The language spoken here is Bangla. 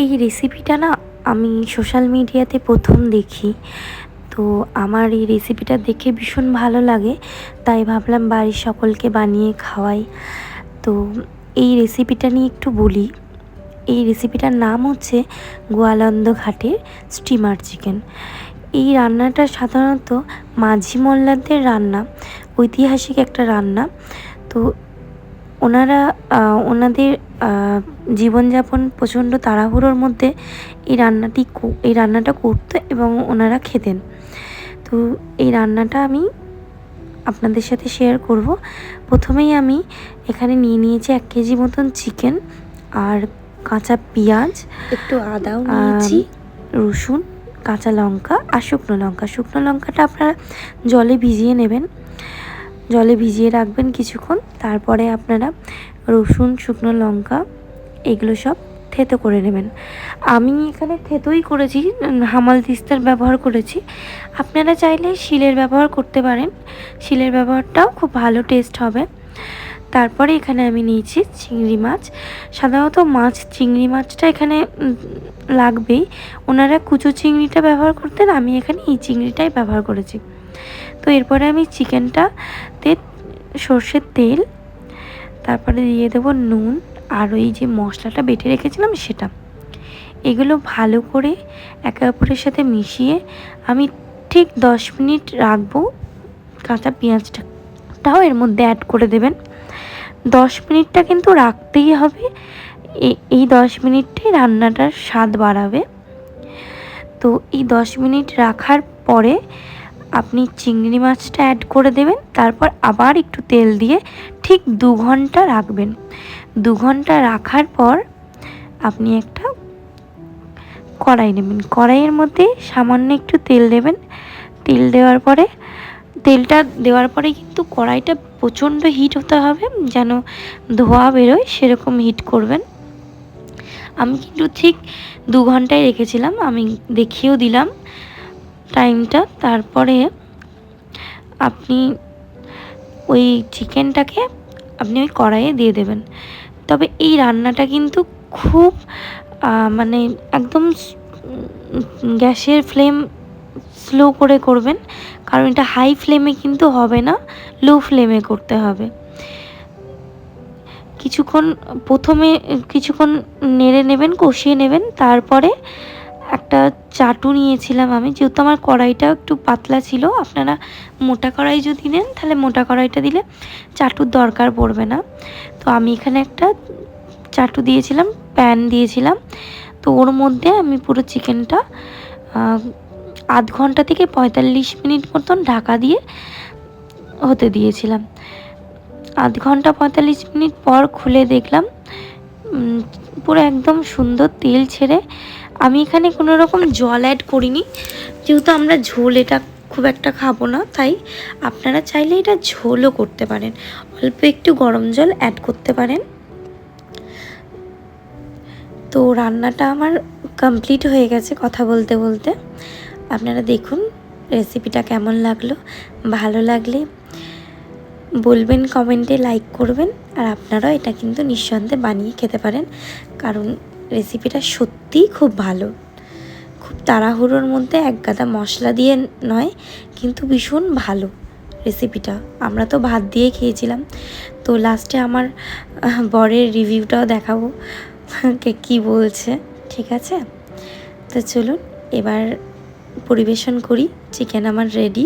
এই রেসিপিটা না আমি সোশ্যাল মিডিয়াতে প্রথম দেখি। তো আমার এই রেসিপিটা দেখে ভীষণ ভালো লাগে, তাই ভাবলাম বাড়ির সকলকে বানিয়ে খাওয়াই। তো এই রেসিপিটা নিয়ে একটু বলি। এই রেসিপিটার নাম হচ্ছে গোয়ালন্দ ঘাটের স্টিমার চিকেন। এই রান্নাটা সাধারণত মাঝি মোল্লাদের রান্না, ঐতিহাসিক একটা রান্না। তো ওনারা ওনাদের জীবনযাপন প্রচণ্ড তাড়াহুড়োর মধ্যে এই রান্নাটা করতো এবং ওনারা খেতেন। তো এই রান্নাটা আমি আপনাদের সাথে শেয়ার করব। প্রথমেই আমি এখানে নিয়ে নিয়েছি 1 কেজি মতন চিকেন, আর কাঁচা পেঁয়াজ, একটু আদাও নিয়েছি, রসুন, কাঁচা লঙ্কা আর শুকনো লঙ্কা। শুকনো লঙ্কাটা আপনারা জলে ভিজিয়ে নেবেন, জলে ভিজিয়ে রাখবেন কিছুক্ষণ। তারপরে আপনারা রসুন, শুকনো লঙ্কা এগুলো সব থেতো করে নেবেন। আমি এখানে থেতোই করেছি, হামাল দিস্তার ব্যবহার করেছি। আপনারা চাইলে শিলের ব্যবহার করতে পারেন, শিলের ব্যবহারটাও খুব ভালো টেস্ট হবে। তারপরে এখানে আমি নিয়েছি চিংড়ি মাছ। সাধারণত চিংড়ি মাছটা এখানে লাগবেই। ওনারা কুচো চিংড়িটা ব্যবহার করতেন, আমি এখানে এই চিংড়িটাই ব্যবহার করেছি। তো এরপরে আমি চিকেনটাতে সর্ষের তেল, তারপরে দিয়ে দেবো নুন, আর ওই যে মশলাটা বেটে রেখেছিলাম সেটা। এগুলো ভালো করে একে অপরের সাথে মিশিয়ে আমি ঠিক 10 মিনিট রাখবো। কাঁচা পেঁয়াজটাও এর মধ্যে অ্যাড করে দেবেন। 10 মিনিটটা কিন্তু রাখতেই হবে। এই 10 মিনিটটাই রান্নাটার স্বাদ বাড়াবে। তো এই 10 মিনিট রাখার পরে আপনি চিংড়ি মাছটা অ্যাড করে দেবেন। তারপর আবার একটু তেল দিয়ে ঠিক 2 ঘন্টা রাখবেন। 2 ঘন্টা রাখার পর আপনি একটা কড়াই নেবেন, কড়াইয়ের মধ্যে সামান্য একটু তেল দেবেন। তেলটা দেওয়ার পরে কিন্তু কড়াইটা প্রচণ্ড হিট হতে হবে, যেন ধোঁয়া বেরোয় সেরকম হিট করবেন। আমি কিন্তু ঠিক 2 ঘন্টায় রেখেছিলাম, আমি দেখিয়েও দিলাম টাইমটা। তারপরে আপনি ওই চিকেনটাকে আপনি ওই কড়াইয়ে দিয়ে দেবেন। তবে এই রান্নাটা কিন্তু খুব মানে একদম গ্যাসের ফ্লেম স্লো করে করবেন, কারণ এটা হাই ফ্লেমে কিন্তু হবে না, লো ফ্লেমে করতে হবে। প্রথমে কিছুক্ষণ নেড়ে নেবেন, কষিয়ে নেবেন। তারপরে একটা চাটু নিয়েছিলাম আমি, যেহেতু আমার কড়াইটা একটু পাতলা ছিল। আপনারা মোটা কড়াই যদি নেন তাহলে মোটা কড়াইটা দিলে চাটুর দরকার পড়বে না। তো আমি এখানে একটা চাটু দিয়েছিলাম, প্যান দিয়েছিলাম। তো ওর মধ্যে আমি পুরো চিকেনটা আধ ঘন্টা থেকে 45 মিনিট মতন ঢাকা দিয়ে হতে দিয়েছিলাম। আধ ঘন্টা 45 মিনিট পর খুলে দেখলাম পুরো একদম সুন্দর তেল ছেড়ে। আমি এখানে কোনো রকম জল অ্যাড করিনি, যেহেতু আমরা ঝোল এটা খুব একটা খাবো না, তাই আপনারা চাইলে এটা ঝোলও করতে পারেন, অল্প একটু গরম জল অ্যাড করতে পারেন। তো রান্নাটা আমার কমপ্লিট হয়ে গেছে কথা বলতে বলতে। আপনারা দেখুন রেসিপিটা কেমন লাগলো। ভালো লাগলে বলবেন, কমেন্টে লাইক করবেন। আর আপনারাও এটা কিন্তু নিঃসন্দেহে বানিয়ে খেতে পারেন, কারণ রেসিপিটা সত্যিই খুব ভালো। খুব তাড়াহুড়োর মধ্যে একগাদা মশলা দিয়ে নয়, কিন্তু ভীষণ ভালো রেসিপিটা। আমরা তো ভাত দিয়ে খেয়েছিলাম। তো লাস্টে আমার বরের রিভিউটাও দেখাবো কে কী বলছে, ঠিক আছে? তো চলুন এবার পরিবেশন করি। চিকেন আমার রেডি।